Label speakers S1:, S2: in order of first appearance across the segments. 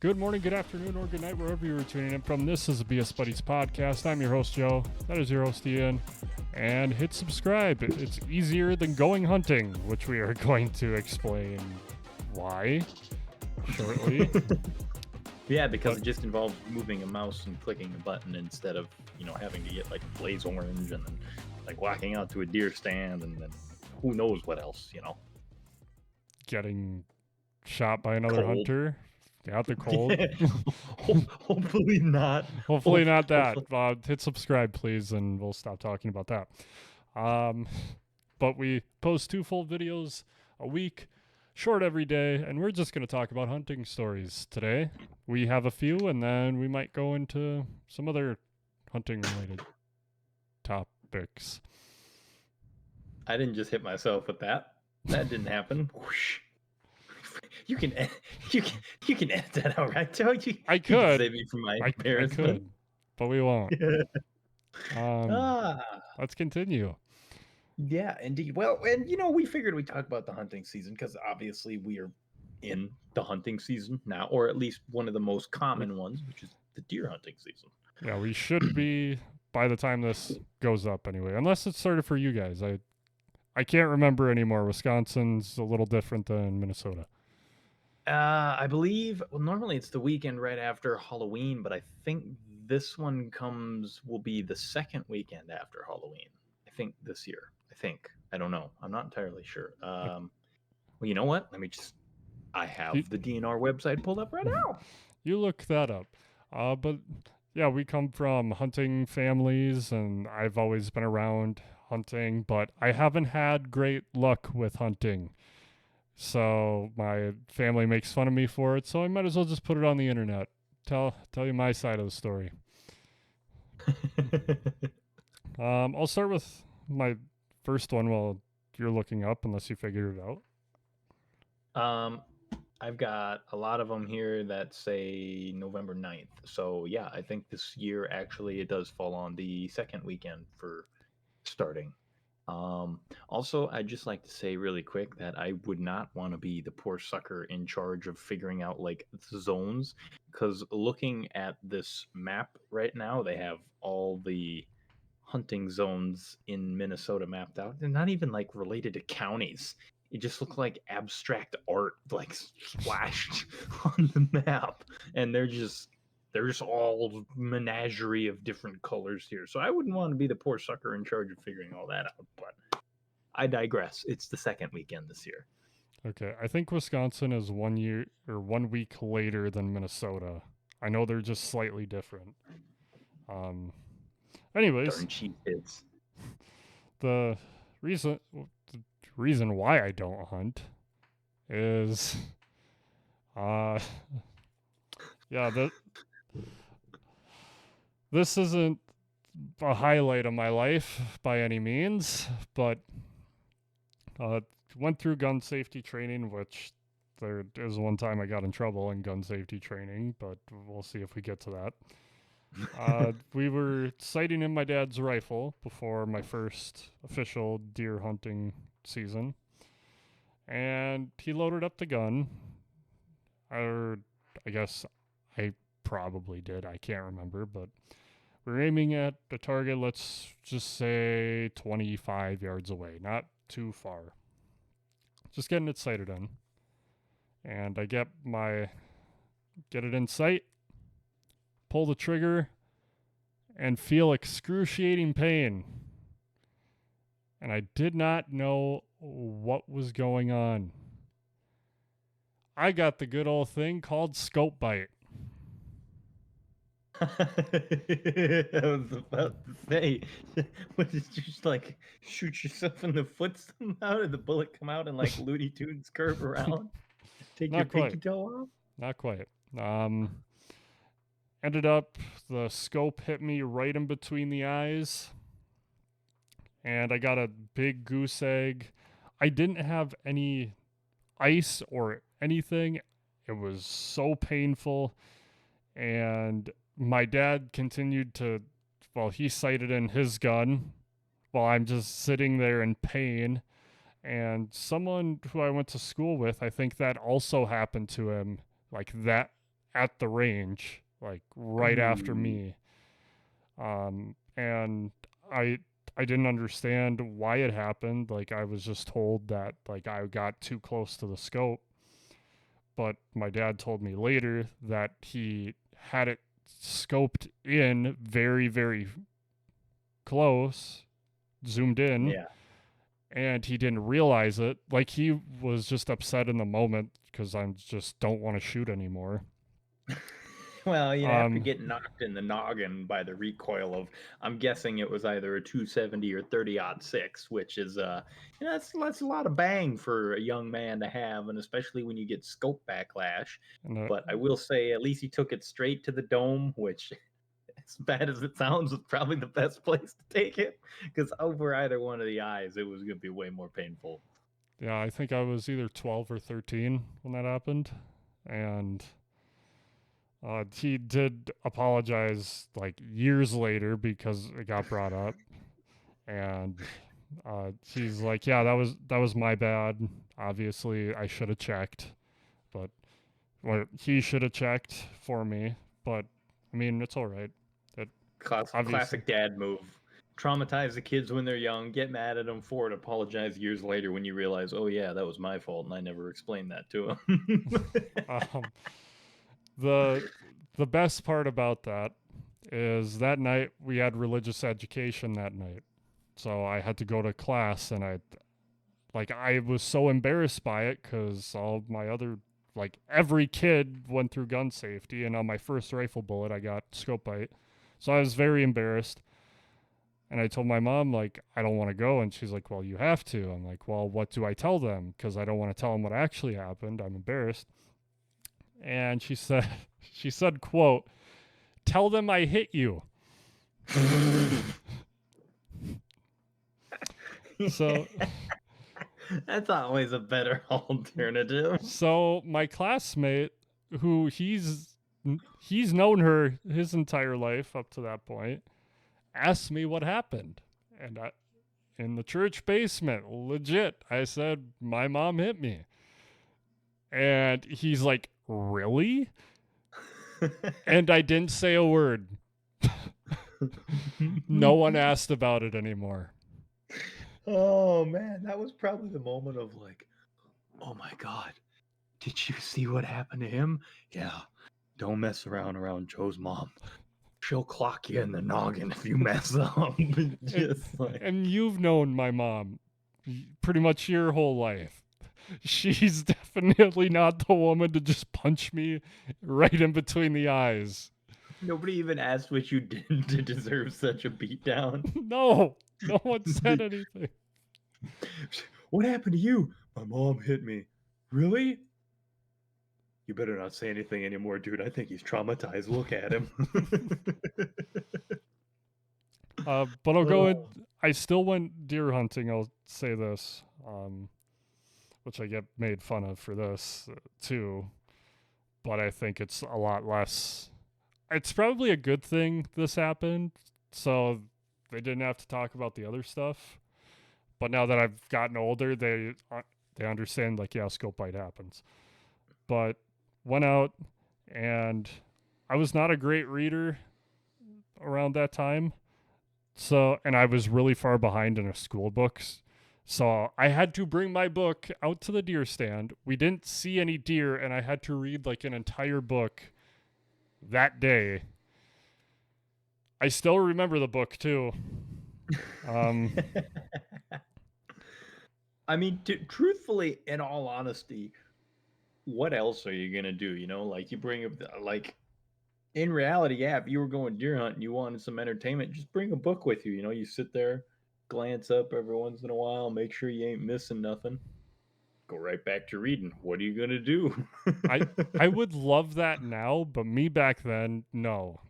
S1: Good morning, good afternoon, or good night, wherever you're tuning in from. This is the BS Buddies podcast. I'm your host, Joe. That is your host, Ian. And hit subscribe. It's easier than going hunting, which we are going to explain why shortly.
S2: Yeah, because it just involves moving a mouse and clicking a button instead of, having to get like blaze orange and then like walking out to a deer stand and then who knows what else,
S1: Getting shot by another
S2: Cold.
S1: hunter. Got the cold.
S2: Hopefully not.
S1: Hopefully not that. Hit subscribe, please, and we'll stop talking about that. But we post 2 full videos a week, short every day, and we're just going to talk about hunting stories today. We have a few, and then we might go into some other hunting-related topics.
S2: I didn't just hit myself with that. That didn't happen. Whoosh. You can edit that out, right, Joe?
S1: I could.
S2: You can save me from my embarrassment.
S1: I could, but we won't. Let's continue.
S2: Yeah, indeed. Well, and we figured we'd talk about the hunting season because obviously we are in the hunting season now, or at least one of the most common ones, which is the deer hunting season.
S1: Yeah, we should be by the time this goes up anyway, unless it's started for you guys. I can't remember anymore. Wisconsin's a little different than Minnesota.
S2: I believe, well, normally it's the weekend right after Halloween, but I think this one will be the second weekend after Halloween. I think this year. I don't know. I'm not entirely sure. Well, you know what? I have the DNR website pulled up right now.
S1: You look that up. But yeah, we come from hunting families, and I've always been around hunting, but I haven't had great luck with hunting. So my family makes fun of me for it, so I might as well just put it on the internet. Tell you my side of the story. I'll start with my first one while you're looking up, unless you figured it
S2: out. I've got a lot of them here that say November 9th. So yeah, I think this year actually it does fall on the second weekend for starting. Also, I'd just like to say really quick that I would not want to be the poor sucker in charge of figuring out like the zones, because looking at this map right now, they have all the hunting zones in Minnesota mapped out. They're not even like related to counties. It just looks like abstract art like splashed on the map, and they're just all menagerie of different colors here. So I wouldn't want to be the poor sucker in charge of figuring all that out, but I digress. It's the second weekend this year.
S1: Okay, I think Wisconsin is 1 week later than Minnesota. I know they're just slightly different. Anyways,
S2: darn cheap kids.
S1: The reason why I don't hunt is this isn't a highlight of my life by any means, but went through gun safety training, which there is one time I got in trouble in gun safety training, but we'll see if we get to that. We were sighting in my dad's rifle before my first official deer hunting season, and he loaded up the gun. Or I guess I probably did. I can't remember, but we're aiming at the target, let's just say 25 yards away, not too far. Just getting it sighted in. And I get it in sight, pull the trigger, and feel excruciating pain. And I did not know what was going on. I got the good old thing called scope bite.
S2: I was about to say, what did you just like shoot yourself in the foot somehow? Did the bullet come out and like Looney Tunes curve around? Take your pinky toe off?
S1: Not quite. Ended up, the scope hit me right in between the eyes, and I got a big goose egg. I didn't have any ice or anything. It was so painful, and my dad continued to, he sighted in his gun while I'm just sitting there in pain. And someone who I went to school with, I think that also happened to him like that at the range, like right after
S2: Ooh.
S1: me. And I didn't understand why it happened. Like I was just told that like I got too close to the scope, but my dad told me later that he had it scoped in very, very close, zoomed in,
S2: Yeah.
S1: and he didn't realize it. Like he was just upset in the moment because I just don't want to shoot anymore.
S2: Well, after
S1: Um,
S2: getting knocked in the noggin by the recoil of, I'm guessing it was either a 270 or 30-06, which is that's a lot of bang for a young man to have, and especially when you get scope backlash.
S1: and
S2: But I will say, at least he took it straight to the dome, which, as bad as it sounds, was probably the best place to take it, because over either one of the eyes, it was going to be way more painful.
S1: yeah, I think I was either 12 or 13 when that happened, and he did apologize like years later because it got brought up, and he's like, "Yeah, that was my bad. Obviously, I should have checked, but well, he should have checked for me. But I mean, it's all right. It obviously,
S2: Classic dad move. Traumatize the kids when they're young, get mad at them for it, apologize years later when you realize, oh yeah, that was my fault, and I never explained that to him.
S1: um, the the best part about that is that night we had religious education that night, so I had to go to class, and I was so embarrassed by it because all my other like every kid went through gun safety, and on my first rifle bullet I got scope bite, so I was very embarrassed. And I told my mom, like, I don't want to go. And she's like, well, you have to. I'm like, well, what do I tell them? Because I don't want to tell them what actually happened. I'm embarrassed. And she said, she said, quote, tell them I hit you. So,
S2: That's always a better alternative.
S1: so my classmate, who he's known her his entire life up to that point, asked me what happened. And in the church basement, legit, I said, my mom hit me. And he's like, really? And I didn't say a word. No one asked about it anymore.
S2: Oh man, that was probably the moment of like, oh my god, did you see what happened to him? Yeah, don't mess around Joe's mom. She'll clock you in the noggin if you mess up.
S1: And,
S2: Just like,
S1: and you've known my mom pretty much your whole life. She's definitely not the woman to just punch me right in between the eyes.
S2: nobody even asked what you did to deserve such a beatdown.
S1: No, no one said anything.
S2: What happened to you? My mom hit me. Really? You better not say anything anymore, dude. I think he's traumatized. Look at him.
S1: But I'll go in.
S2: Oh.
S1: I still went deer hunting. I'll say this, which I get made fun of for this too. But I think it's a lot less. It's probably a good thing this happened, so they didn't have to talk about the other stuff. But now that I've gotten older, they understand like yeah, scope bite happens. But went out, and I was not a great reader around that time. So, and I was really far behind in a school books. So I had to bring my book out to the deer stand. We didn't see any deer, and I had to read like an entire book that day. I still remember the book too. Um,
S2: I mean, truthfully, in all honesty, what else are you gonna do? Like you bring up, like in reality, yeah. If you were going deer hunting, you wanted some entertainment, just bring a book with you. You sit there, glance up every once in a while, make sure you ain't missing nothing. Go right back to reading. What are you gonna do?
S1: I I would love that now, but me back then, no,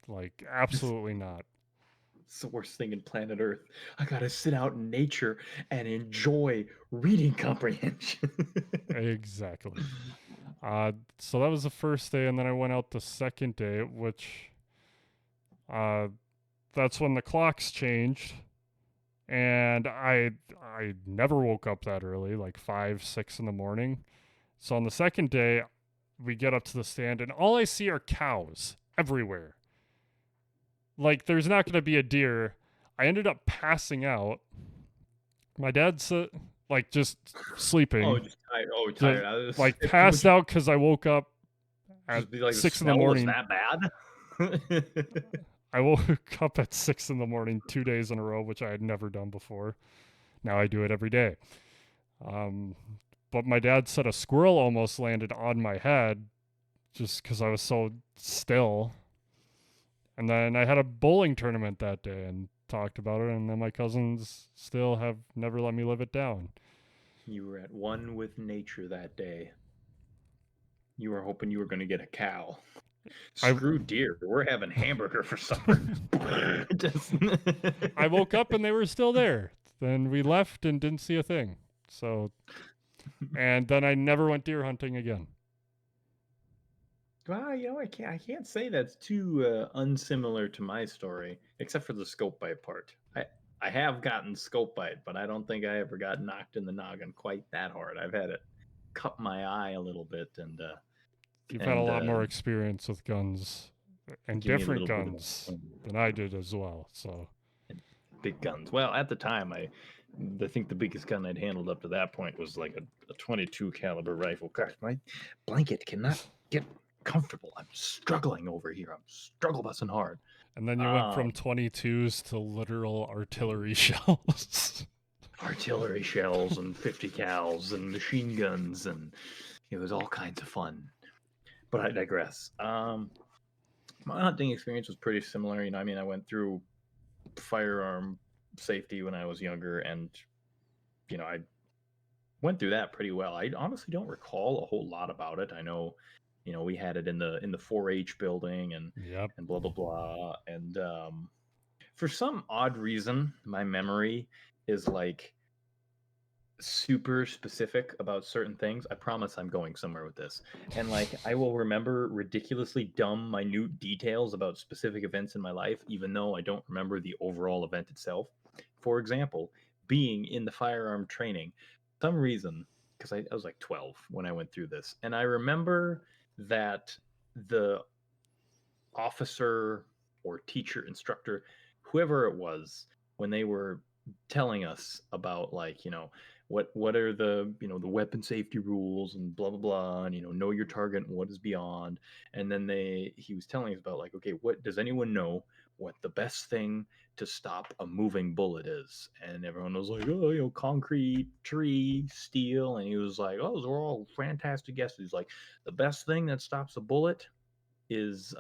S1: like
S2: It's
S1: absolutely not.
S2: the worst thing in planet Earth. I gotta sit out in nature and enjoy reading comprehension.
S1: Exactly. So that was the first day, and then I went out the second day, which uh, that's when the clocks changed, and I never woke up that early, like 5, 6 in the morning. So on the second day, we get up to the stand, and all I see are cows everywhere. Like, there's not going to be a deer. I ended up passing out. My dad's like just
S2: Oh,
S1: sleeping,
S2: just tired. Oh,
S1: just
S2: tired. I was,
S1: like
S2: would
S1: passed
S2: you
S1: out because I woke up at
S2: just be like, the
S1: 6 in the
S2: smell was
S1: morning.
S2: that bad?
S1: I woke up at 6 in the morning 2 days in a row, which I had never done before. Now I do it every day. Um, but my dad said a squirrel almost landed on my head just because I was so still. And then I had a bowling tournament that day and talked about it. And then my cousins still have never let me live it down.
S2: You were at one with nature that day. You were hoping you were going to get a cow.
S1: I
S2: Screw deer. We're having hamburger for supper. Just
S1: I woke up and they were still there. Then we left and didn't see a thing. So, and then I never went deer hunting again.
S2: Well, I can't say that's too unsimilar to my story, except for the scope bite part. I have gotten scope bite, but I don't think I ever got knocked in the noggin quite that hard. I've had it cut my eye a little bit and
S1: You've had a
S2: and
S1: lot
S2: uh,
S1: more experience with guns and
S2: give me a
S1: different
S2: little bit of
S1: guns than I did as well. So,
S2: big guns. Well, at the time, I think the biggest gun I'd handled up to that point was like a 22 caliber rifle. Gosh, my blanket cannot get comfortable. I'm struggling over here. I'm struggle busting hard.
S1: and then you went from
S2: Um,
S1: 22s to literal artillery shells.
S2: Artillery shells and 50 cals and machine guns, and it was all kinds of fun. But I digress. My hunting experience was pretty similar. I mean, I went through firearm safety when I was younger, and I went through that pretty well. I honestly don't recall a whole lot about it. I know, we had it in the 4-H building and
S1: Yep.
S2: and blah blah blah. And for some odd reason, my memory is like super specific about certain things. I promise I'm going somewhere with this. And like I will remember ridiculously dumb, minute details about specific events in my life, even though I don't remember the overall event itself. For example, being in the firearm training, some reason, because I was like 12 when I went through this, and I remember that the officer or teacher, instructor, whoever it was, when they were telling us about like what are the weapon safety rules and blah blah blah, and know your target and what is beyond. And then he was telling us about like, okay, what does anyone know what the best thing to stop a moving bullet is? And everyone was like, oh, concrete, tree, steel. And he was like, oh, those are all fantastic guesses. He's like, the best thing that stops a bullet is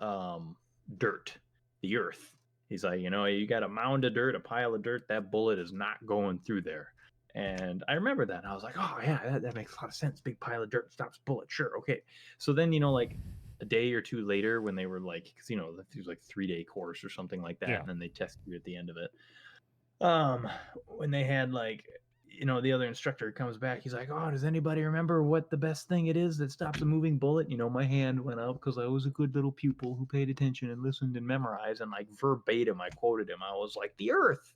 S2: dirt, the earth. He's like, you got a mound of dirt, a pile of dirt, that bullet is not going through there. And I remember that. And I was like, oh, yeah, that makes a lot of sense. Big pile of dirt stops bullet. Sure. Okay. So then, like a day or two later, when they were like, because, it was like 3-day course or something like that.
S1: Yeah.
S2: And then they tested you at the end of it. When they had like the other instructor comes back, he's like, oh, does anybody remember what the best thing it is that stops a moving bullet? My hand went up because I was a good little pupil who paid attention and listened and memorized, and like verbatim I quoted him. I was like, the earth.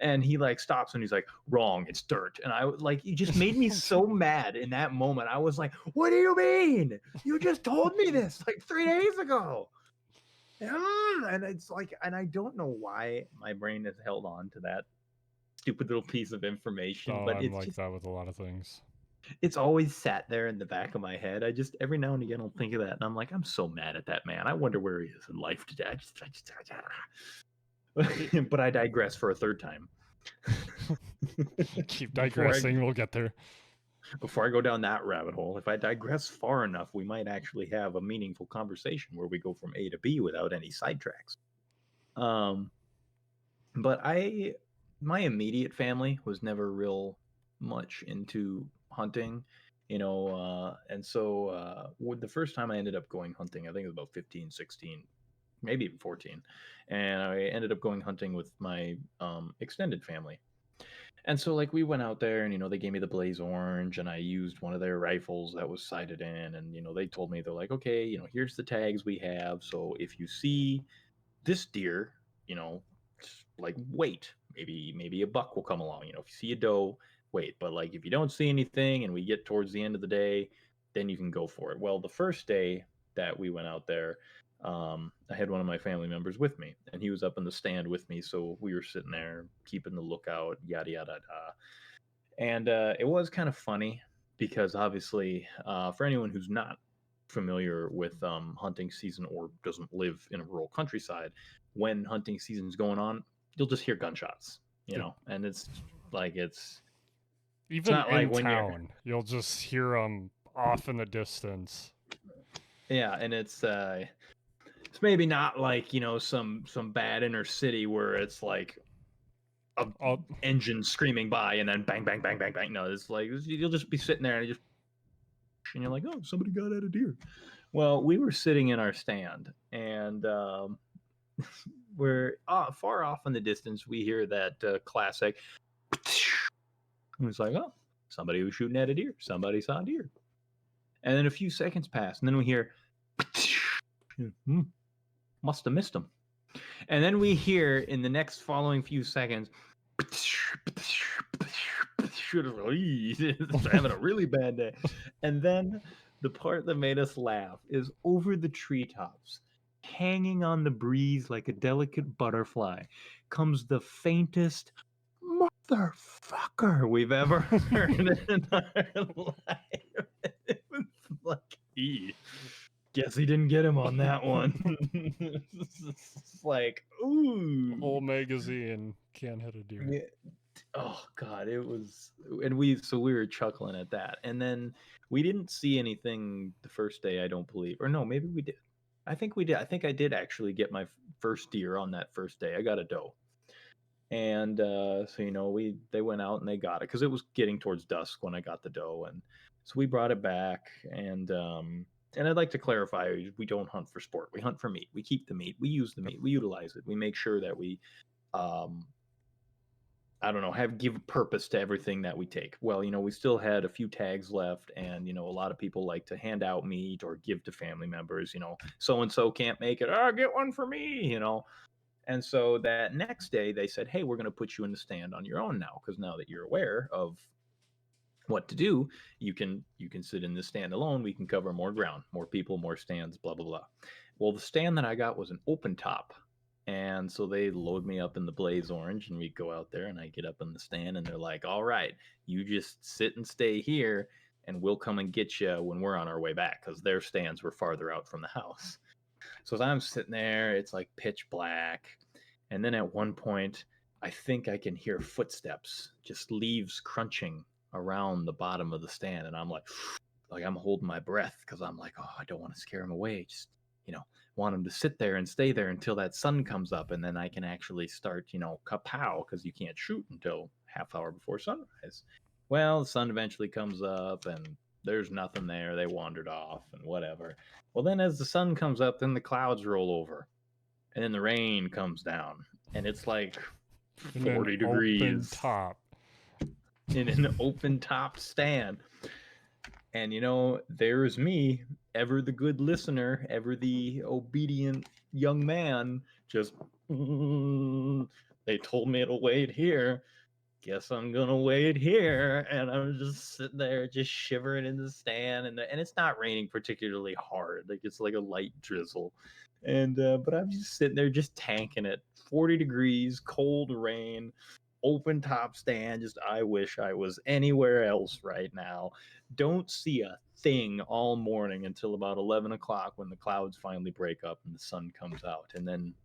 S2: And he like stops and he's like, wrong, it's dirt. And I like, he just made me so mad in that moment. I was like, what do you mean, you just told me this like 3 days ago? And it's like, and I don't know why my brain has held on to that stupid little piece of information,
S1: Oh,
S2: but
S1: I'm like that with a lot of things.
S2: it's always sat there in the back of my head. I just every now and again I'll think of that, and I'm like, I'm so mad at that man. I wonder where he is in life today. But I digress for a third time.
S1: Keep
S2: before
S1: digressing. We'll get there.
S2: before I go down that rabbit hole, if I digress far enough, we might actually have a meaningful conversation where we go from A to B without any sidetracks. Um, but my immediate family was never real much into hunting, and so the first time I ended up going hunting, I think it was about 15, 16, maybe even 14, and I ended up going hunting with my extended family. And so like we went out there, and they gave me the Blaze Orange, and I used one of their rifles that was sighted in, and they told me, they're like, okay, here's the tags we have, so if you see this deer, you know, like wait, maybe a buck will come along. If you see a doe, wait. But like if you don't see anything and we get towards the end of the day, then you can go for it. Well, the first day that we went out there, I had one of my family members with me, and he was up in the stand with me. So we were sitting there keeping the lookout, yada yada yada. And it was kind of funny because obviously, for anyone who's not familiar with hunting season or doesn't live in a rural countryside, when hunting season's going on, you'll just hear gunshots, you
S1: Yep.
S2: know, and it's like it's
S1: Even
S2: not like
S1: in
S2: when you're
S1: town, you'll just hear them off in the distance.
S2: yeah, and it's maybe not like some bad inner city where it's like a
S1: All,
S2: engine screaming by and then bang bang bang bang bang. No, it's like you'll just be sitting there and you're like, oh, somebody got at a deer. Well, we were sitting in our stand, and we're far off in the distance. We hear that classic. And it's like, oh, somebody was shooting at a deer. Somebody saw a deer. And then a few seconds pass, and then we hear, must have missed him. And then we hear in the next following few seconds, having a really bad day. And then the part that made us laugh is over the treetops, hanging on the breeze like a delicate butterfly, comes the faintest motherfucker we've ever heard in our life. It was like, guess he didn't get him on that one. It's like, ooh.
S1: whole magazine can't hit a deer.
S2: Yeah. Oh God, it was, and we were chuckling at that, and then we didn't see anything the first day, I don't believe, or no, maybe we did. I think we did. I think I did actually get my first deer on that first day. I got a doe, and so they went out and they got it because it was getting towards dusk when I got the doe, and so we brought it back, and I'd like to clarify, we don't hunt for sport. We hunt for meat. We keep the meat. We use the meat. We utilize it. We make sure that we I don't know, give a purpose to everything that we take. Well, we still had a few tags left, and a lot of people like to hand out meat or give to family members. So and so can't make it. Oh, get one for me. And so that next day, they said, "Hey, we're going to put you in the stand on your own now, because now that you're aware of what to do, you can sit in the stand alone. We can cover more ground, more people, more stands, blah blah blah." Well, the stand that I got was an open top. And so they load me up in the Blaze Orange, and we go out there, and I get up in the stand, and they're like, all right, you just sit and stay here, and we'll come and get you when we're on our way back, because their stands were farther out from the house. So as I'm sitting there, it's like pitch black. And then at one point, I think I can hear footsteps, just leaves crunching around the bottom of the stand. And I'm like I'm holding my breath because I'm like, oh, I don't want to scare him away. Just, want him to sit there and stay there until that sun comes up, and then I can actually start, kapow, because you can't shoot until half hour before sunrise. Well, the sun eventually comes up, and there's nothing there. They wandered off and whatever. Well, then as the sun comes up, then the clouds roll over, and then the rain comes down, and it's like 40 degrees.
S1: Open top.
S2: In an open top stand. And there's me, ever the good listener, ever the obedient young man, just they told me to wait here. Guess I'm gonna wait here. And I'm just sitting there, just shivering in the stand, and it's not raining particularly hard. Like it's like a light drizzle. And but I'm just sitting there, just tanking it. 40 degrees, cold rain, open top stand. Just I wish I was anywhere else right now. Don't see a thing all morning until about 11 o'clock, when the clouds finally break up and the sun comes out. And then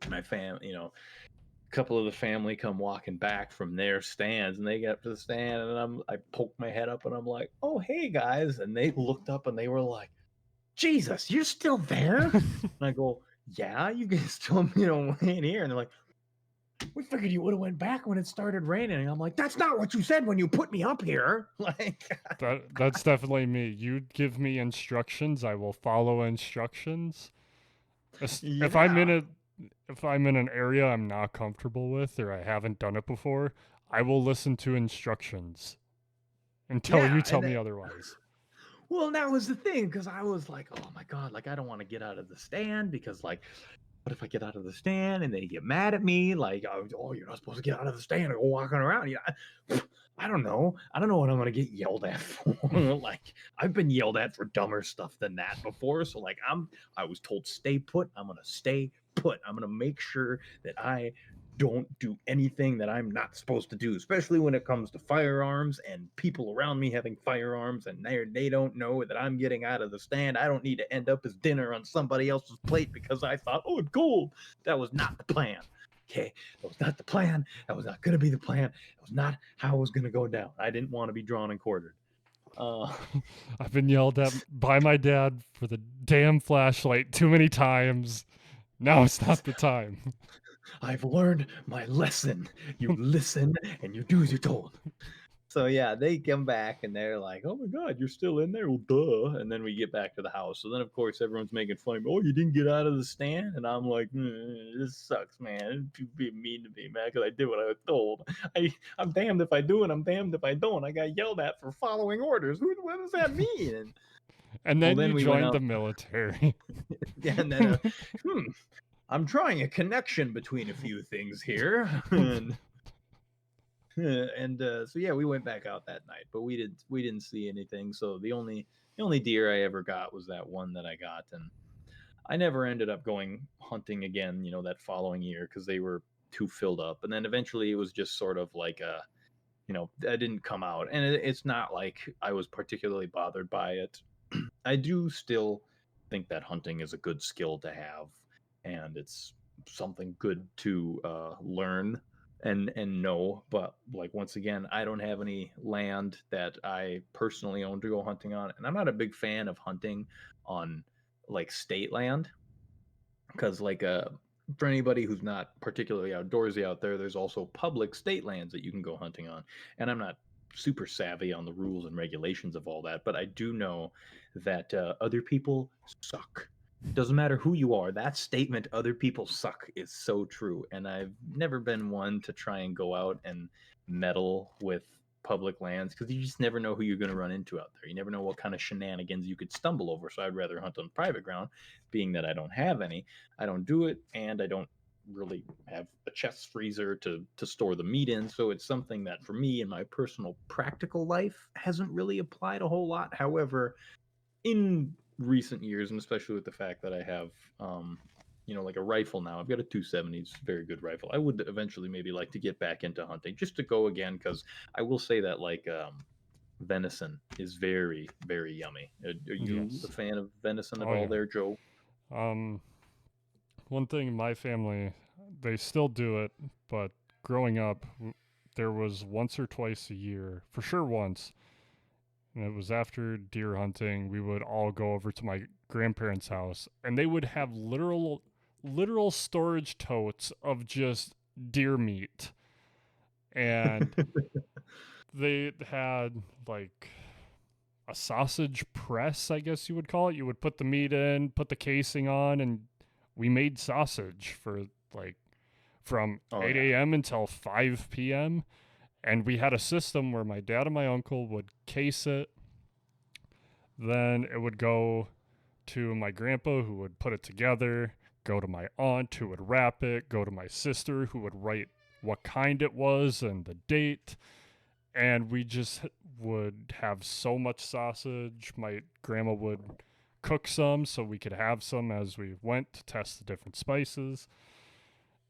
S2: my a couple of the family come walking back from their stands, and they get up to the stand, and I poke my head up, and I'm like, oh, hey guys. And they looked up and they were like, Jesus, you're still there? And I go, yeah, you guys still in here. And they're like, we figured you would have went back when it started raining. And I'm like, that's not what you said when you put me up here. Like
S1: that's definitely me. You give me instructions, I will follow instructions.
S2: Yeah.
S1: If I'm in an area I'm not comfortable with, or I haven't done it before, I will listen to instructions until you tell me otherwise.
S2: Well, that was the thing, because I was like, oh my God, like I don't want to get out of the stand, because like, what if I get out of the stand and they get mad at me? Like, oh, you're not supposed to get out of the stand and go walking around. I don't know. I don't know what I'm gonna get yelled at for. Like I've been yelled at for dumber stuff than that before. So like I was told stay put. I'm gonna stay put. I'm gonna make sure that I don't do anything that I'm not supposed to do, especially when it comes to firearms and people around me having firearms and they don't know that I'm getting out of the stand. I don't need to end up as dinner on somebody else's plate because I thought, oh, it's gold. That was not the plan. Okay, that was not the plan. That was not going to be the plan. It was not how it was going to go down. I didn't want to be drawn and quartered.
S1: I've been yelled at by my dad for the damn flashlight too many times. Now it's not the time.
S2: I've learned my lesson. You listen and you do as you're told. So yeah, they come back and they're like, "Oh my God, you're still in there?" Well, duh. And then we get back to the house. So then, of course, everyone's making fun of me. Oh, you didn't get out of the stand, and I'm like, "This sucks, man. You're being mean to me, man, because I did what I was told. I'm damned if I do, and I'm damned if I don't. I got yelled at for following orders. What does that mean?"
S1: And
S2: Well,
S1: then
S2: then
S1: you
S2: we went
S1: joined
S2: out,
S1: the military.
S2: and then, I'm drawing a connection between a few things here, and so yeah, we went back out that night, but we didn't see anything. So the only deer I ever got was that one that I got, and I never ended up going hunting again. That following year because they were too filled up. And then eventually it was just sort of like that didn't come out, and it's not like I was particularly bothered by it. I do still think that hunting is a good skill to have, and it's something good to learn and know. But like once again, I don't have any land that I personally own to go hunting on, and I'm not a big fan of hunting on like state land because for anybody who's not particularly outdoorsy out there, there's also public state lands that you can go hunting on, and I'm not super savvy on the rules and regulations of all that, but I do know that other people suck. Doesn't matter who you are, that statement, other people suck, is so true. And I've never been one to try and go out and meddle with public lands because you just never know who you're going to run into out there. You never know what kind of shenanigans you could stumble over. So I'd rather hunt on private ground, being that I don't have any. I don't do it, and I don't really have a chest freezer to store the meat in. So it's something that for me in my personal practical life hasn't really applied a whole lot. However, in recent years, and especially with the fact that I have like a rifle now, I've got a 270. It's a very good rifle. I would eventually maybe like to get back into hunting just to go again, because I will say that venison is very, very yummy. Are you a
S1: Yes.
S2: fan of venison at
S1: Oh
S2: all
S1: yeah.
S2: there, Joe?
S1: Um, one thing in my family, they still do it, but growing up, there was once or twice a year, for sure once, and it was after deer hunting. We would all go over to my grandparents' house, and they would have literal storage totes of just deer meat, and they had like a sausage press, I guess you would call it. You would put the meat in, put the casing on, and we made sausage for like from
S2: Oh
S1: 8
S2: yeah.
S1: a.m. until 5 p.m. And we had a system where my dad and my uncle would case it. Then it would go to my grandpa, who would put it together, go to my aunt, who would wrap it, go to my sister, who would write what kind it was and the date. And we just would have so much sausage. My grandma would cook some so we could have some as we went to test the different spices.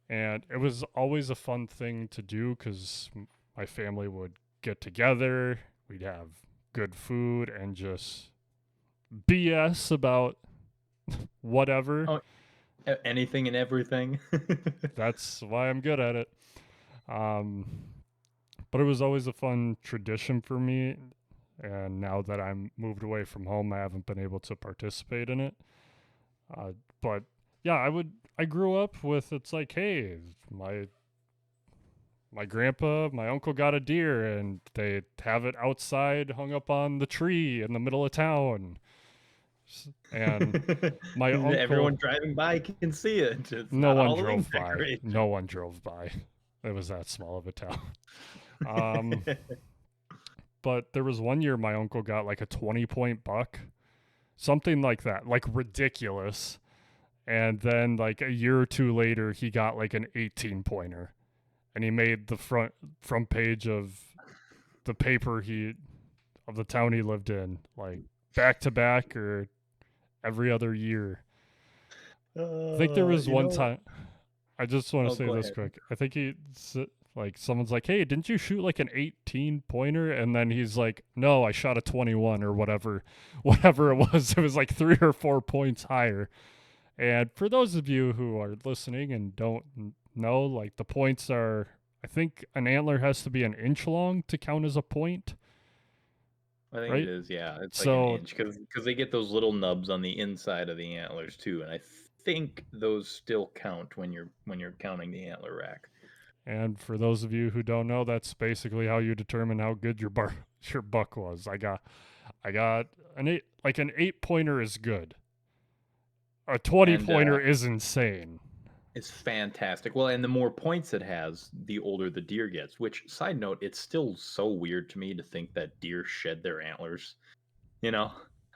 S1: And it was always a fun thing to do because my family would get together, we'd have good food and just BS about whatever.
S2: Oh, anything and everything.
S1: That's why I'm good at it. Um, but it was always a fun tradition for me. And now that I'm moved away from home, I haven't been able to participate in it. But yeah, I grew up with, it's like, hey, my grandpa, my uncle got a deer, and they have it outside, hung up on the tree in the middle of town. And my uncle,
S2: Everyone driving by can see it. It's
S1: no
S2: not a
S1: one
S2: Halloween
S1: drove by.
S2: decoration.
S1: No one drove by. It was that small of a town. Um, but there was one year my uncle got like a 20-point buck, something like that, like ridiculous. And then like a year or two later, he got like an 18 pointer, and he made the front page of the paper of the town he lived in, like back to back or every other year. I think there was
S2: You
S1: one
S2: know.
S1: time. I just want to
S2: Oh,
S1: say
S2: go
S1: this
S2: ahead.
S1: quick. I think like someone's like, "Hey, didn't you shoot like an 18 pointer?" And then he's like, "No, I shot a 21 or whatever, whatever it was. It was like 3 or 4 points higher." And for those of you who are listening and don't know, like the points are, I think an antler has to be an inch long to count as a point,
S2: I think it
S1: right?
S2: is. Yeah, it's like an
S1: So,
S2: inch because they get those little nubs on the inside of the antlers too, and I think those still count when you're counting the antler rack.
S1: and for those of you who don't know, that's basically how you determine how good your buck was. I got an 8 pointer is good. A 20
S2: And
S1: pointer is insane.
S2: it's fantastic. Well, and the more points it has, the older the deer gets. Which, side note, it's still so weird to me to think that deer shed their antlers. You know,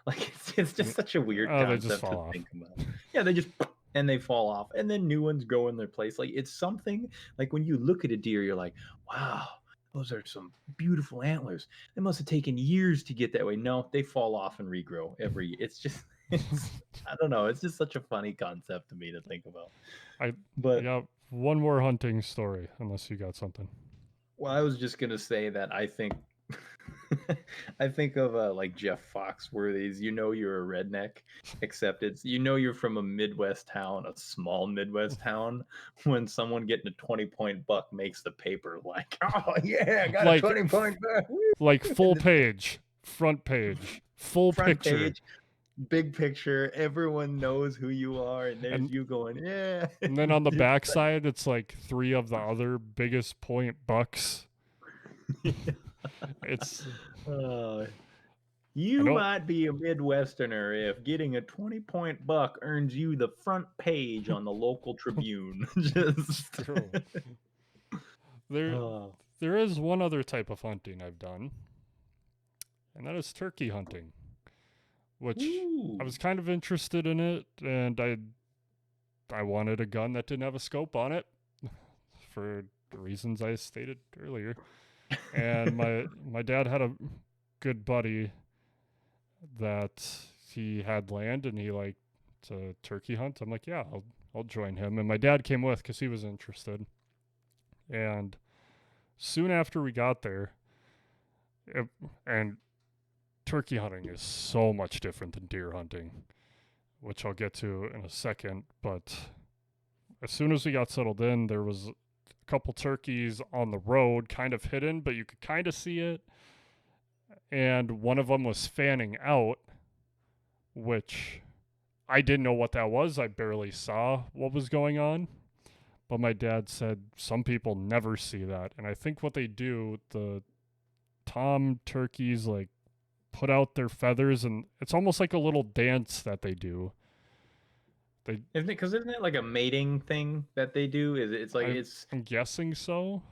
S2: like it's just such a weird
S1: Oh, they just
S2: concept
S1: fall
S2: to
S1: off.
S2: think about. Yeah, they just and they fall off, and then new ones go in their place. Like it's something like when you look at a deer, you're like, wow. Those are some beautiful antlers. They must have taken years to get that way. No, they fall off and regrow every. It's just, it's. I don't know. It's just such a funny concept to me to think about.
S1: I I
S2: But
S1: got one more hunting story, unless you got something.
S2: well, I was just gonna say that I think I think of like Jeff Foxworthy's "You Know You're a Redneck," except it's you're from a Midwest town, a small Midwest town, when someone getting a 20-point buck makes the paper like, oh yeah, I got a
S1: Like
S2: 20-point buck.
S1: like
S2: Woo!
S1: full
S2: And the
S1: page, front page, full
S2: front
S1: picture.
S2: page, big picture, everyone knows who you are, and there's
S1: And
S2: you going, yeah.
S1: and then on the backside it's like three of the other biggest point bucks. It's
S2: uh,
S1: I
S2: You
S1: don't
S2: might be a Midwesterner if getting a 20-point buck earns you the front page on the local Tribune.
S1: it's
S2: Just
S1: true. There
S2: oh.
S1: there is one other type of hunting I've done, and that is turkey hunting, which I
S2: Ooh.
S1: was kind of interested in it, and I wanted a gun that didn't have a scope on it for the reasons I stated earlier. And my dad had a good buddy that he had land and he liked to turkey hunt. I'm like, yeah, I'll join him. And my dad came with because he was interested. And soon after we got there, it, and turkey hunting is so much different than deer hunting, which I'll get to in a second. But as soon as we got settled in, there was a couple turkeys on the road, kind of hidden, but you could kind of see it. And one of them was fanning out, which I didn't know what that was. I barely saw what was going on. But my dad said some people never see that. And I think what they do, the tom turkeys like put out their feathers and it's almost like a little dance that they do. They
S2: Isn't it like a mating thing that they do? It's like
S1: I'm,
S2: it's
S1: I'm guessing so,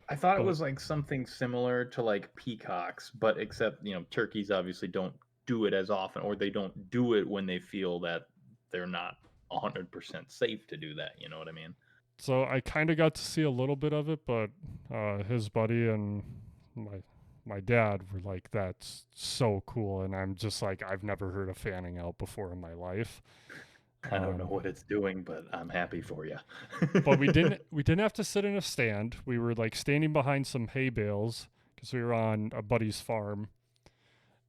S2: I thought it
S1: but
S2: was like something similar to like peacocks, but except, turkeys obviously don't do it as often, or they don't do it when they feel that they're not 100% safe to do that. You know what I mean?
S1: so I kind of got to see a little bit of it, but his buddy and my my dad were like, "That's so cool," and I'm just like, "I've never heard of fanning out before in my life."
S2: I don't know
S1: Um,
S2: what it's doing, but I'm happy for you.
S1: but we didn't have to sit in a stand. We were like standing behind some hay bales because we were on a buddy's farm,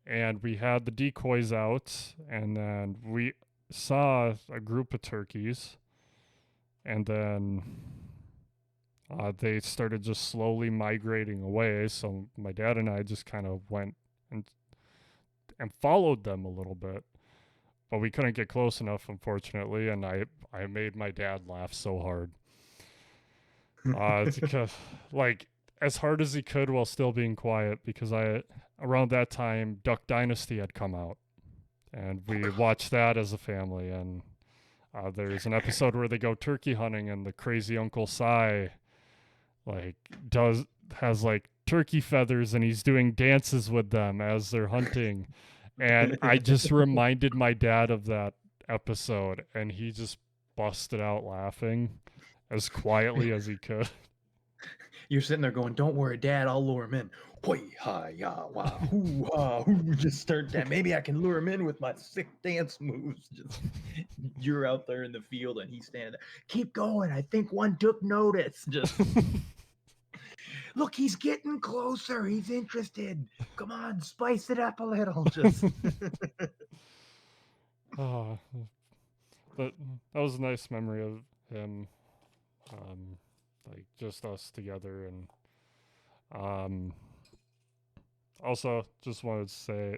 S1: and we had the decoys out, and then we saw a group of turkeys, and then they started just slowly migrating away. So my dad and I just kind of went and followed them a little bit, but we couldn't get close enough, unfortunately. And I made my dad laugh so hard. It's because like as hard as he could while still being quiet, because I around that time Duck Dynasty had come out, and we watched that as a family. And there's an episode where they go turkey hunting, and the crazy Uncle Si like does has like turkey feathers, and he's doing dances with them as they're hunting. And I just reminded my dad of that episode, and he just busted out laughing as quietly as he could.
S2: You're sitting there going, "Don't worry, Dad, I'll lure him in." Hoi ha ya wa hoo ha hoo. Just start that. Maybe I can lure him in with my sick dance moves. Just you're out there in the field and he's standing there. Keep going. I think one took notice. Just look, he's getting closer. He's interested. Come on, spice it up a little. Just
S1: Oh, but that was a nice memory of him, um, like just us together, and um, also just wanted to say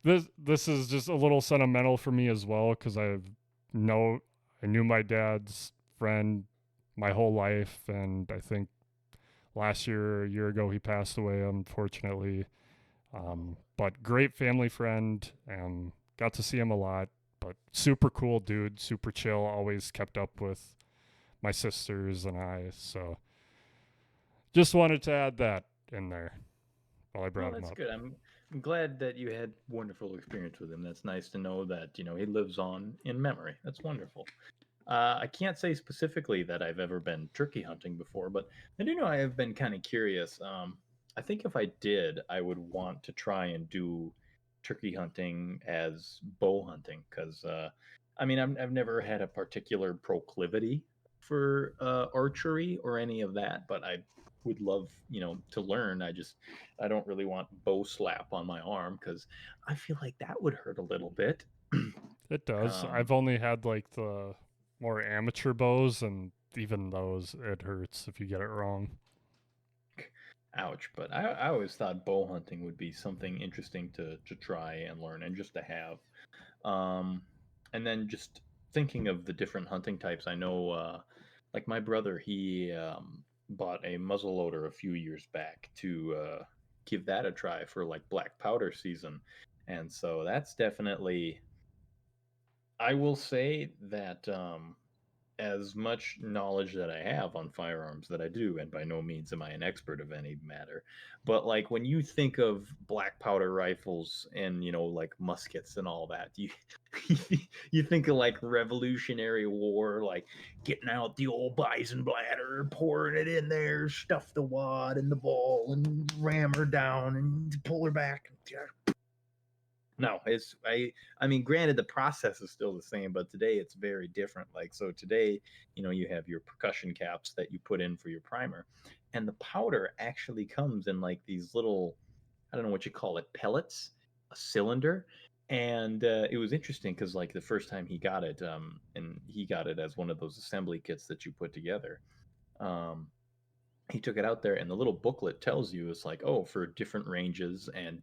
S1: this is just a little sentimental for me as well because know I knew my dad's friend my whole life, and I think last year or a year ago he passed away unfortunately. But great family friend, and got to see him a lot. But super cool dude, super chill. Always kept up with my sisters and I. So just wanted to add that in there while I
S2: well,
S1: brought him
S2: that's
S1: up.
S2: good. I'm glad that you had wonderful experience with him. That's nice to know that he lives on in memory. That's wonderful. I can't say specifically that I've ever been turkey hunting before, but I do know I have been kind of curious. I think if I did, I would want to try and do turkey hunting as bow hunting because, I mean, I've never had a particular proclivity for archery or any of that, but I would love, to learn. I don't really want bow slap on my arm because I feel like that would hurt a little bit.
S1: It does.
S2: um,
S1: I've only had like the more amateur bows, and even those, it hurts if you get it wrong.
S2: Ouch, but I always thought bow hunting would be something interesting to try and learn and just to have. Um, and then just thinking of the different hunting types, I know, like my brother, he bought a muzzleloader a few years back to give that a try for like black powder season, and so that's definitely. I will say that as much knowledge that I have on firearms that I do, and by no means am I an expert of any matter, but like when you think of black powder rifles and like muskets and all that, you you think of like Revolutionary War, like getting out the old bison bladder, pouring it in there, stuff the wad in the ball, and ram her down and pull her back. No, I mean, granted, the process is still the same, but today it's very different. Like, so today, you have your percussion caps that you put in for your primer, and the powder actually comes in like these little, I don't know what you call it, pellets, a cylinder. And it was interesting because like the first time he got it, and he got it as one of those assembly kits that you put together. Um, he took it out there, and the little booklet tells you it's like, oh, for different ranges and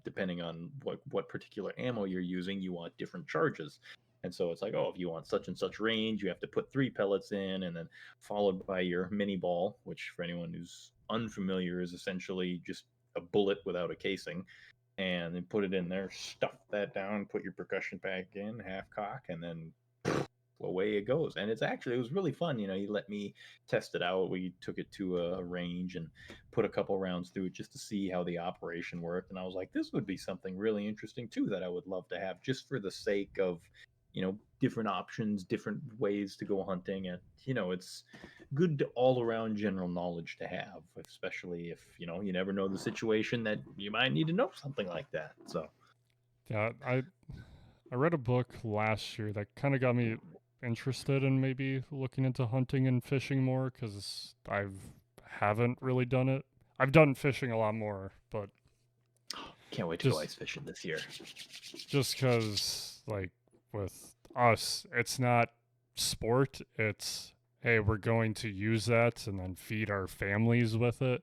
S2: depending on what particular ammo you're using, you want different charges. And so it's like, oh, if you want such and such range, you have to put 3 pellets in, and then followed by your mini ball, which for anyone who's unfamiliar is essentially just a bullet without a casing. And then put it in there, stuff that down, put your percussion pack in, half cock, and then away it goes. And it was really fun. He let me test it out. We took it to a range and put a couple rounds through it just to see how the operation worked. And I was like, this would be something really interesting too that I would love to have just for the sake of, different options, different ways to go hunting. And, it's good all around general knowledge to have, especially if, you never know the situation that you might need to know something like that. So,
S1: Yeah, I read a book last year that kind of got me interested in maybe looking into hunting and fishing more because haven't really done it. I've done fishing a lot more, but
S2: can't wait to go
S1: just
S2: ice fishing this year.
S1: just because like with us, it's not sport. It's hey, we're going to use that and then feed our families with it.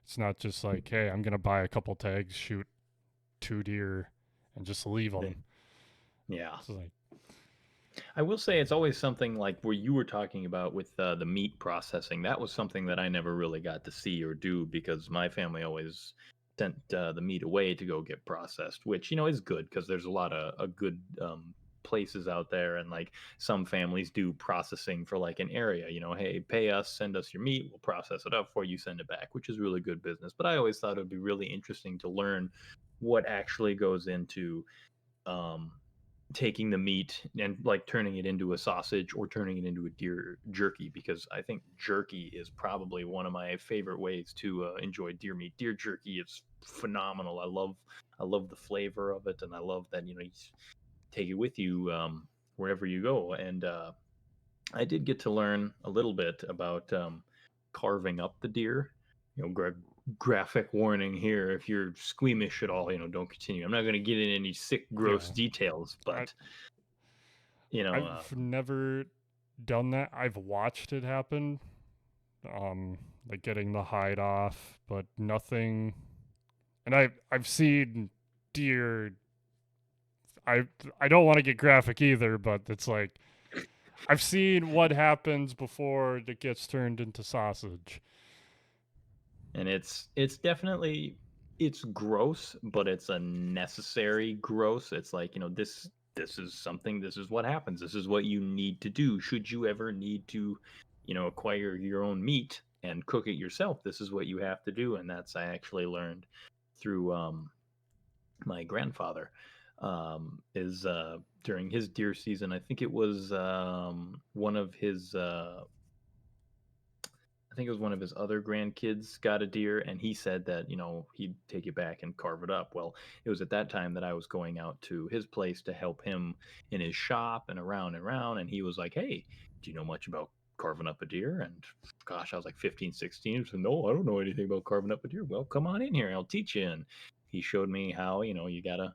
S1: It's not just like hey, I'm gonna buy a couple tags, shoot 2 deer, and just leave them.
S2: Yeah.
S1: It's like
S2: I will say it's always something like where you were talking about with the meat processing. That was something that I never really got to see or do because my family always sent the meat away to go get processed, which is good because there's a lot of good places out there, and like some families do processing for like an area. Hey, pay us, send us your meat, we'll process it up for you, send it back, which is really good business. But I always thought it would be really interesting to learn what actually goes into um, taking the meat and like turning it into a sausage or turning it into a deer jerky, because I think jerky is probably one of my favorite ways to enjoy deer meat. Deer jerky is phenomenal. I love the flavor of it, and I love that you take it with you wherever you go. And I did get to learn a little bit about carving up the deer. Graphic warning here: if you're squeamish at all, don't continue. I'm not going to get in any sick, gross
S1: Yeah.
S2: details,
S1: I,
S2: but you know,
S1: I've never done that. I've watched it happen, um, like getting the hide off, but nothing. And I've seen deer. I I don't want to get graphic either, but it's like I've seen what happens before it gets turned into sausage.
S2: and it's definitely it's gross, but it's a necessary gross. It's like this is something. This is what happens. This is what you need to do. Should you ever need to, acquire your own meat and cook it yourself, this is what you have to do. And that's I actually learned through my grandfather. Is During his deer season, I think it was one of his I think it was one of his other grandkids got a deer, and he said that he'd take it back and carve it up. Well, it was at that time that I was going out to his place to help him in his shop and around and around, and he was like, "Hey, do you know much about carving up a deer?" And gosh, I was like 15, 16. So no, I don't know anything about carving up a deer. Well, come on in here, I'll teach you. And he showed me how you gotta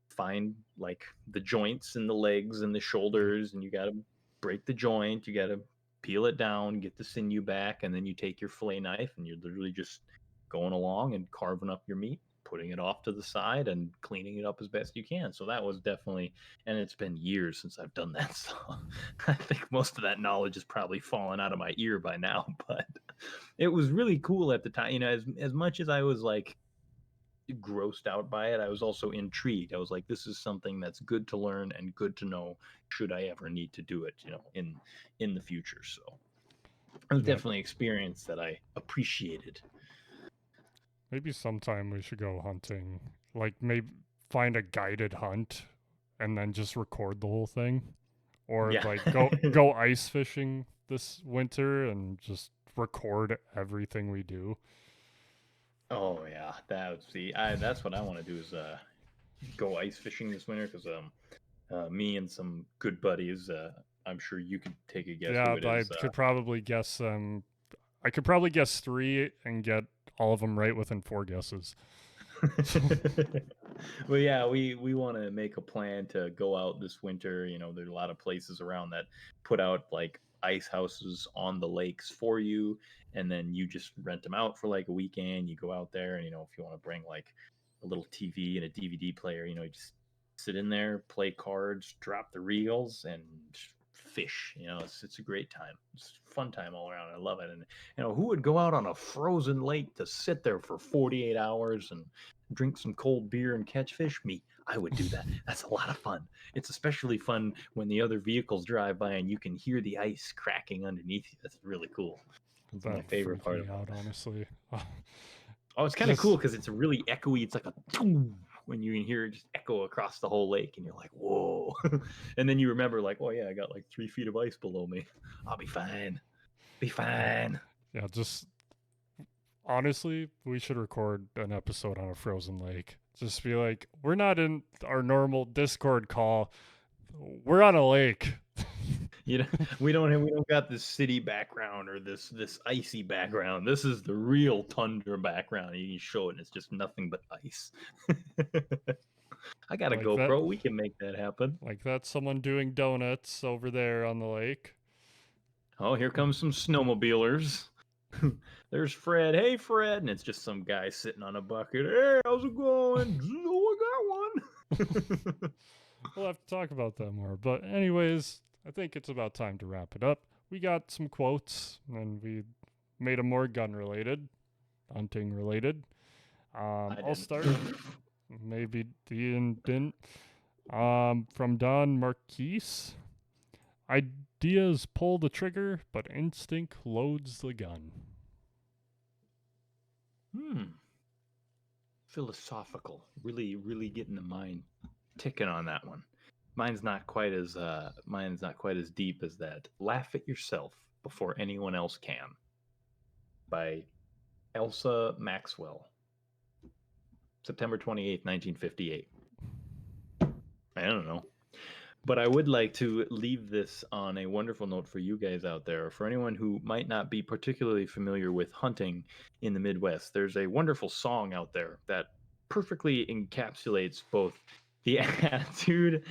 S2: find like the joints and the legs and the
S1: Yep.
S2: shoulders, and you got to break the joint, you got to peel it down, get the sinew back, and then you take your fillet knife and you're literally just going along and carving up your meat, putting it off to the side and cleaning it up as best you can. So that was definitely, and it's been years since I've done that, so I think most of that knowledge has probably fallen out of my ear by now. But it was really cool at the time. As much as I was like grossed out by it, I was also intrigued. I was like, this is something that's good to learn and good to know should I ever need to do it, in the future. So it was
S1: Yep.
S2: definitely an experience that I appreciated.
S1: Maybe sometime we should go hunting. Like maybe find a guided hunt and then just record the whole thing. Or
S2: Yeah.
S1: like go ice fishing this winter and just record everything we do.
S2: Oh yeah, that's what I want to do is go ice fishing this winter, because me and some good buddies, I'm sure you could take a guess
S1: Yeah,
S2: who it
S1: I
S2: is.
S1: could probably guess I could probably guess 3 and get all of them right within 4 guesses.
S2: Well, yeah, we want to make a plan to go out this winter. There's a lot of places around that put out like ice houses on the lakes for you, and then you just rent them out for like a weekend. You go out there, and if you want to bring like a little TV and a DVD player, you just sit in there, play cards, drop the reels, and fish. It's a great time. It's a fun time all around. I love it. And who would go out on a frozen lake to sit there for 48 hours and drink some cold beer and catch fish? Me, I would do that. That's a lot of fun. It's especially fun when the other vehicles drive by and you can hear the ice cracking underneath you. That's really cool. It's my
S1: That
S2: favorite
S1: freaked
S2: part
S1: me
S2: about
S1: out,
S2: it.
S1: honestly.
S2: Oh, it's kind of cool
S1: Just
S2: because it's really echoey. It's like a toom when you can hear it just echo across the whole lake, and you're like, whoa. And then you remember, like, oh yeah, I got like 3 feet of ice below me. I'll be fine. Be
S1: yeah,
S2: fine.
S1: yeah, just honestly, we should record an episode on a frozen lake. Just be like, we're not in our normal Discord call. We're on a lake.
S2: You know, we don't got this city background or this icy background. This is the real tundra background. You can show it, and it's just nothing but ice. I got a
S1: like that
S2: GoPro. We can make that happen.
S1: like that's someone doing donuts over there on the lake.
S2: Oh, here comes some snowmobilers. There's Fred. Hey, Fred. And it's just some guy sitting on a bucket. Hey, how's it going? Oh, I got one.
S1: We'll have to talk about that more. But anyways, I think it's about time to wrap it up. We got some quotes and we made them more gun related, hunting related.
S2: I
S1: I'll
S2: didn't.
S1: start. Maybe Ian didn't. From Don Marquise. Ideas pull the trigger, but instinct loads the gun.
S2: Philosophical. Really, really getting the mind ticking on that one. mine's not quite as deep as that. Laugh at Yourself Before Anyone Else Can by Elsa Maxwell. September 28th, 1958. I don't know. But I would like to leave this on a wonderful note for you guys out there. For anyone who might not be particularly familiar with hunting in the Midwest, there's a wonderful song out there that perfectly encapsulates both the attitude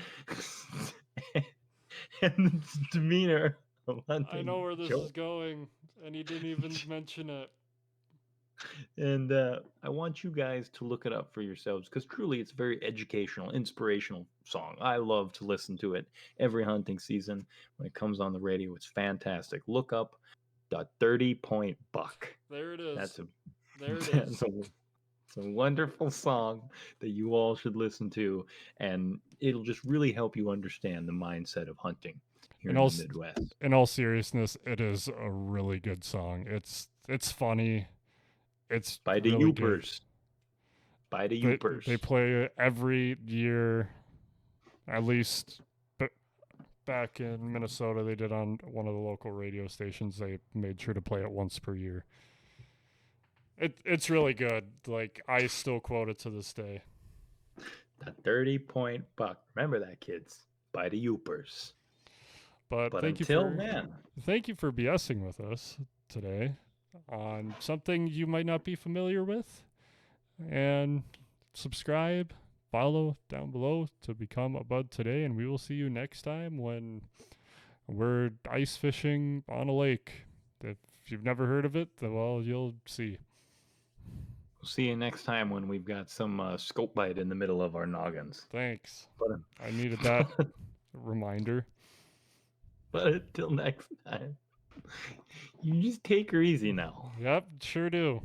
S2: and the demeanor of hunting.
S1: I know where this
S2: Joe.
S1: is going, and you didn't even mention it.
S2: And I want you guys to look it up for yourselves because truly it's a very educational, inspirational song. I love to listen to it every hunting season when it comes on the radio. It's fantastic. Look up the 30-Point Buck.
S1: There it is.
S2: There it is. It's a wonderful song that you all should listen to, and it'll just really help you understand the mindset of hunting here in the Midwest.
S1: In all seriousness, it is a really good song. It's funny. It's
S2: by the
S1: really
S2: Yoopers. By the Yoopers.
S1: They play it every year, at least. But back in Minnesota, they did on one of the local radio stations. They made sure to play it once per year. It's really good. Like, I still quote it to this day.
S2: The 30-Point Buck. Remember that, kids. By the Yoopers.
S1: But thank you for BSing with us today on something you might not be familiar with. And subscribe, follow down below to become a Bud Today, and we will see you next time when we're ice fishing on a lake. If you've never heard of it, well, you'll see.
S2: We'll see you next time when we've got some scope bite in the middle of our noggins.
S1: Thanks. I needed that reminder.
S2: But until next time, you just take her easy now.
S1: Yep, sure do.